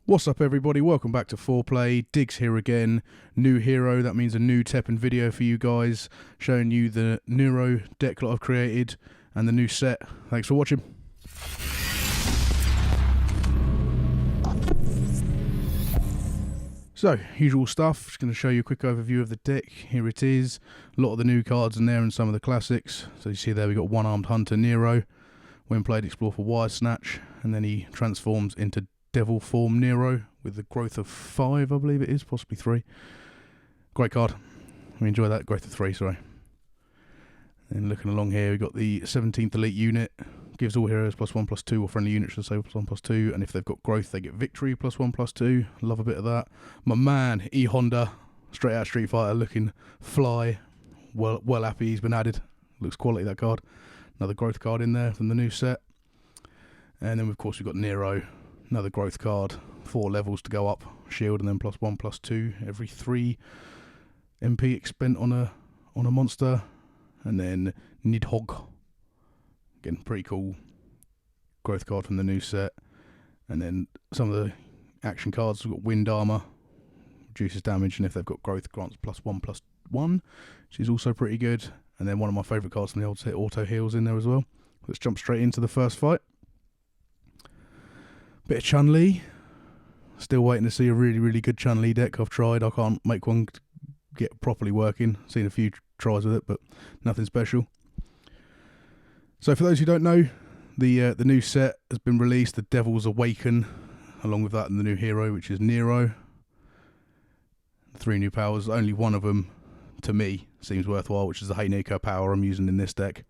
What's up everybody, welcome back to 4Play. Diggs here again, new hero, that means a new Teppen video for you guys, showing you the Nero deck that I've created and the new set. Thanks for watching. So, usual stuff, just going to show you a quick overview of the deck. Here it is, a lot of the new cards in there and some of the classics. So you see there we've got one-armed hunter Nero. When played, explore for wire snatch, and then he transforms into Devil form Nero with the growth of 5, I believe it is, possibly 3. Great card. We enjoy that. Growth of 3, sorry. And looking along here, we've got the 17th elite unit. Gives all heroes +1/+2, or friendly units should say +1/+2. And if they've got growth, they get victory +1/+2. Love a bit of that. My man, E Honda, straight out Street Fighter, looking fly. Well happy he's been added. Looks quality, that card. Another growth card in there from the new set. And then of course we've got Nero. Another growth card, 4 levels to go up, shield, and then +1/+2 every 3 MP expend on a monster, and then Nidhogg, again pretty cool growth card from the new set. And then some of the action cards, we've got Wind Armor, reduces damage, and if they've got growth, grants +1/+1, which is also pretty good. And then one of my favourite cards from the old set, Auto Heals, in there as well. Let's jump straight into the first fight. Bit of Chun-Li. Still waiting to see a really good Chun-Li deck. I've tried. I can't make one get properly working. Seen a few tries with it, but nothing special. So for those who don't know, the new set has been released. The Devil's Awaken, along with that and the new hero, which is Nero. 3 new powers. Only one of them, to me, seems worthwhile, which is the Hay Neco power I'm using in this deck.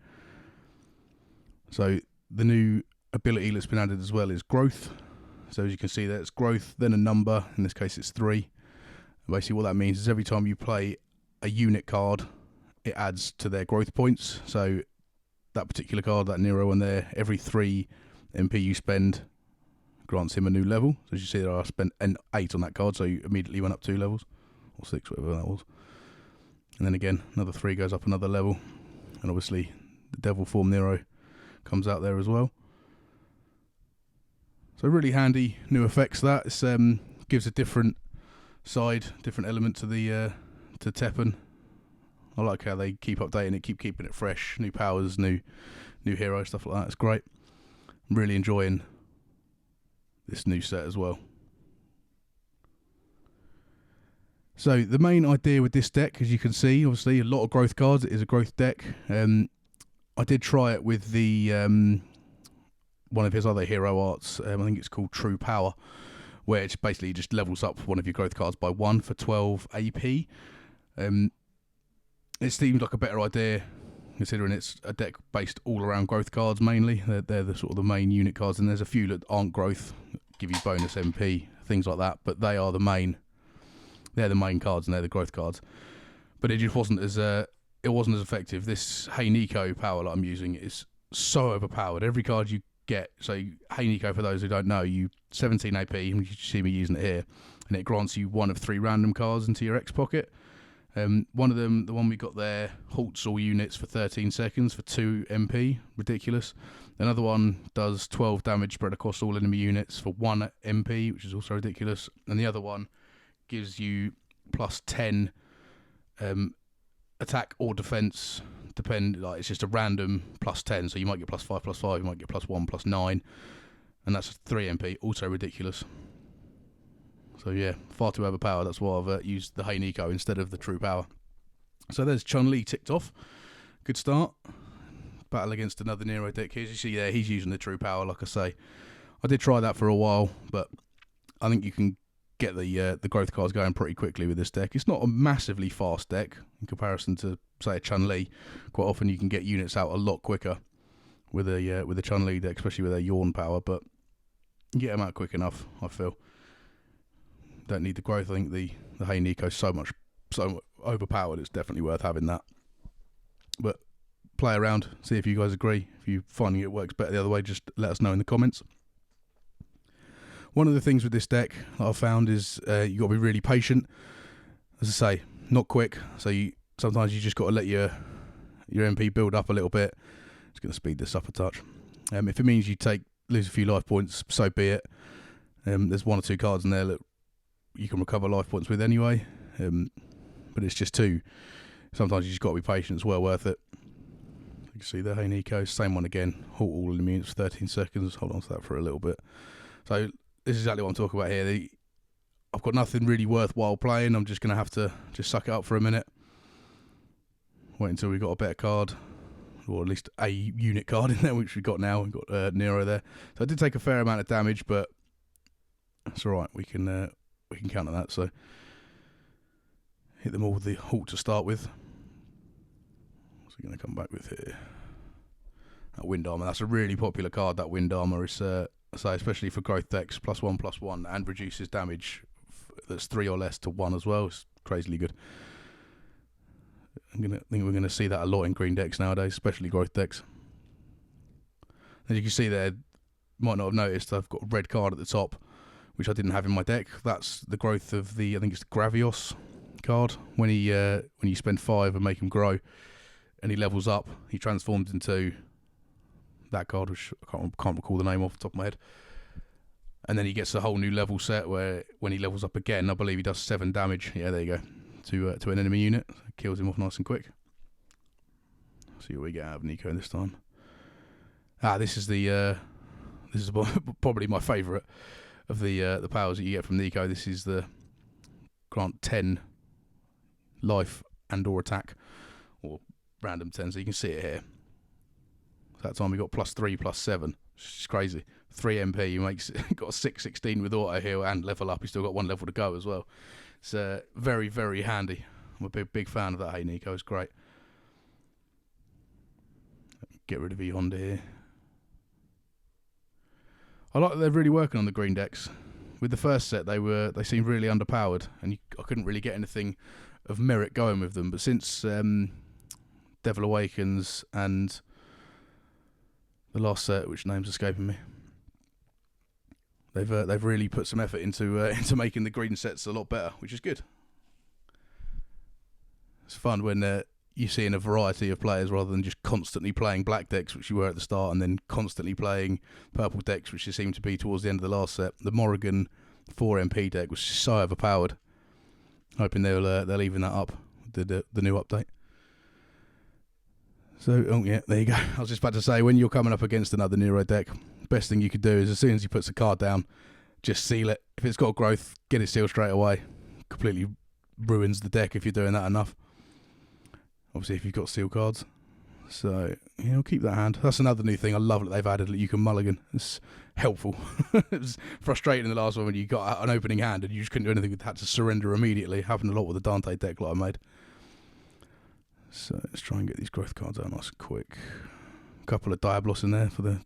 So the new ability that's been added as well is growth. So as you can see there, it's growth, then a number, in this case it's 3. And basically what that means is every time you play a unit card, it adds to their growth points. So that particular card, that Nero one there, every 3 MP you spend grants him a new level. So as you see there, I spent an 8 on that card, so you immediately went up 2 levels, or 6, whatever that was. And then again, another 3 goes up another level. And obviously the Devil form Nero comes out there as well. So really handy new effects. That gives a different side, different element to the to Teppen. I like how they keep updating it, keep keeping it fresh. New powers, new hero, stuff like that. It's great. I'm really enjoying this new set as well. So the main idea with this deck, as you can see, obviously a lot of growth cards. It is a growth deck. I did try it with the one of his other hero arts, I think it's called True Power, where it's basically just levels up one of your growth cards by 1 for 12 AP. It seemed like a better idea, considering it's a deck based all around growth cards mainly. They're the sort of the main unit cards, and there's a few that aren't growth, give you bonus MP, things like that, but they are the main. They're the main cards, and they're the growth cards. But it just wasn't as effective. This Hay Neco power that I'm using is so overpowered. Every card you get, so Hay Neco, for those who don't know, you 17 AP, and you see me using it here, and it grants you 1 of 3 random cards into your X pocket. One of them, the one we got there, halts all units for 13 seconds for 2 MP, ridiculous. Another one does 12 damage spread across all enemy units for 1 MP, which is also ridiculous. And the other one gives you +10 attack or defense. Like it's just a random +10, so you might get +5/+5, you might get +1/+9, and that's 3 MP, also ridiculous. So yeah, far too overpowered. That's why I've used the Hay Neco instead of the True Power. So there's Chun-Li ticked off. Good start. Battle against another Nero deck here. As you see there, he's using the True Power, like I say. I did try that for a while, but I think you can get the growth cards going pretty quickly with this deck. It's not a massively fast deck in comparison to, say, a Chun-Li. Quite often you can get units out a lot quicker with a Chun-Li deck, especially with their Yawn power, but you get them out quick enough, I feel. Don't need the growth. I think the Hay Neco is so overpowered, it's definitely worth having that. But play around, see if you guys agree. If you're finding it works better the other way, just let us know in the comments. One of the things with this deck that I've found is you got to be really patient. As I say, not quick. So sometimes you just got to let your MP build up a little bit. It's going to speed this up a touch. If it means you lose a few life points, so be it. There's 1 or 2 cards in there that you can recover life points with anyway, but it's just 2. Sometimes you just got to be patient. It's well worth it. You can see the Hay Neco, same one again. Halt all immunities for 13 seconds. Hold on to that for a little bit. So this is exactly what I'm talking about here. I've got nothing really worthwhile playing. I'm just going to have to just suck it up for a minute. Wait until we got a better card, or at least a unit card in there, which we've got now. We've got Nero there. So I did take a fair amount of damage, but that's all right. We can counter that. So hit them all with the halt to start with. What's he going to come back with here? That Wind Armor. That's a really popular card. That Wind Armor is, especially for growth decks, +1/+1, and reduces damage that's 3 or less to 1 as well. It's crazily good. I think we're going to see that a lot in green decks nowadays, especially growth decks. As you can see there, might not have noticed, I've got a red card at the top, which I didn't have in my deck. That's the growth of I think it's the Gravios card. When you spend 5 and make him grow, and he levels up, he transforms into that card, which I can't recall the name off the top of my head. And then he gets a whole new level set where when he levels up again, I believe he does 7 damage. Yeah, there you go. To an enemy unit. Kills him off nice and quick. See what we get out of Nico this time. This is probably my favourite of the powers that you get from Nico. This is the grant 10 life and or attack, or random 10. So you can see it here. So that time we got +3/+7. Which is crazy. 3 MP. He got a 6/16 with auto heal and level up. He's still got 1 level to go as well. It's very, very handy. I'm a big fan of that Hay Neco. It's great. Get rid of E-Honda here. I like that they're really working on the green decks. With the first set, they seemed really underpowered, and I couldn't really get anything of merit going with them. But since Devil Awakens and the last set, which name's escaping me, they've really put some effort into making the green sets a lot better, which is good. It's fun when you're seeing a variety of players rather than just constantly playing black decks, which you were at the start, and then constantly playing purple decks, which you seemed to be towards the end of the last set. The Morrigan 4 MP deck was so overpowered. Hoping they'll even that up with the new update. So, oh yeah, there you go. I was just about to say, when you're coming up against another Nero deck, best thing you could do is as soon as he puts a card down, just seal it. If it's got growth, get it sealed straight away. Completely ruins the deck if you're doing that enough. Obviously, if you've got seal cards. So, yeah, I'll keep that hand. That's another new thing. I love that they've added that you can mulligan. It's helpful. It was frustrating in the last one when you got an opening hand and you just couldn't do anything. You had to surrender immediately. Happened a lot with the Dante deck that I made. So let's try and get these growth cards out nice and quick. A couple of Diablos in there for the...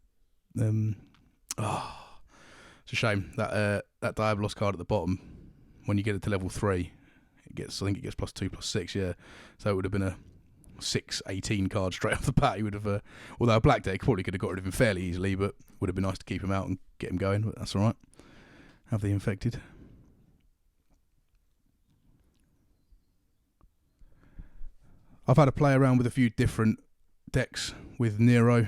it's a shame. That Diablos card at the bottom, when you get it to level 3, I think it gets +2/+6, yeah. So it would have been a 6/18 card straight off the bat. He would have, although a black deck probably could have got rid of him fairly easily, but would have been nice to keep him out and get him going, but that's alright. Have the infected. I've had to play around with a few different decks with Nero,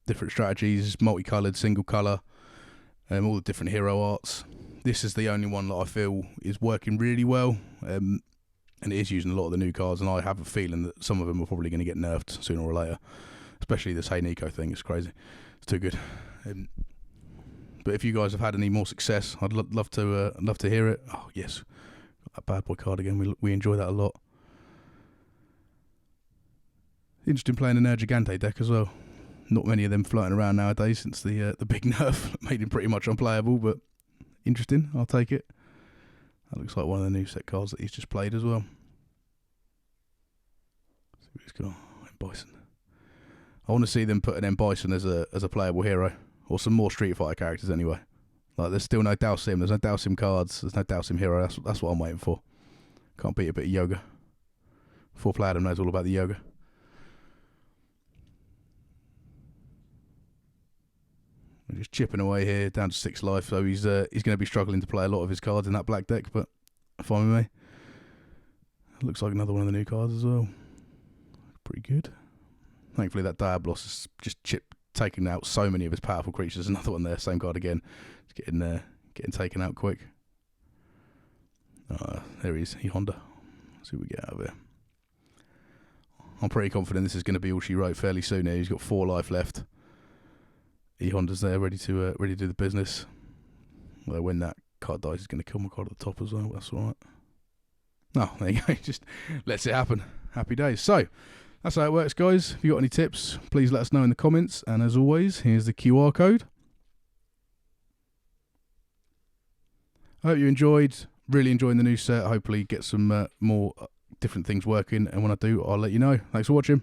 different strategies, multicoloured, single colour, all the different hero arts. This is the only one that I feel is working really well, and it is using a lot of the new cards, and I have a feeling that some of them are probably going to get nerfed sooner or later, especially this Hay Neco thing. It's crazy. It's too good. But if you guys have had any more success, I'd love to hear it. Oh yes, got that bad boy card again. We enjoy that a lot. Interesting playing an Gigante deck as well. Not many of them floating around nowadays since the big nerf made him pretty much unplayable, but interesting. I'll take it. That looks like one of the new set cards that he's just played as well. Let's see what he's got. Bison. I want to see them put an M Bison as a playable hero, or some more Street Fighter characters anyway. Like there's still no Dalsim. There's no Dalsim cards. There's no Dalsim hero. That's what I'm waiting for. Can't beat a bit of yoga. 4-player Adam knows all about the yoga. We're just chipping away here, down to 6 life, so he's going to be struggling to play a lot of his cards in that black deck, but fine with me. Looks like another one of the new cards as well. Pretty good. Thankfully that Diablos is just taking out so many of his powerful creatures. Another one there, same card again. It's getting taken out quick. There he is, Honda. See what we get out of here. I'm pretty confident this is going to be all she wrote fairly soon here. He's got 4 life left. Honda's there, ready to do the business. Well, when that card dies, he's going to kill my card at the top as well. That's all right. Oh, there you go. Just lets it happen. Happy days. So, that's how it works, guys. If you got any tips, please let us know in the comments. And as always, here's the QR code. I hope you enjoyed. Really enjoying the new set. Hopefully get some more different things working. And when I do, I'll let you know. Thanks for watching.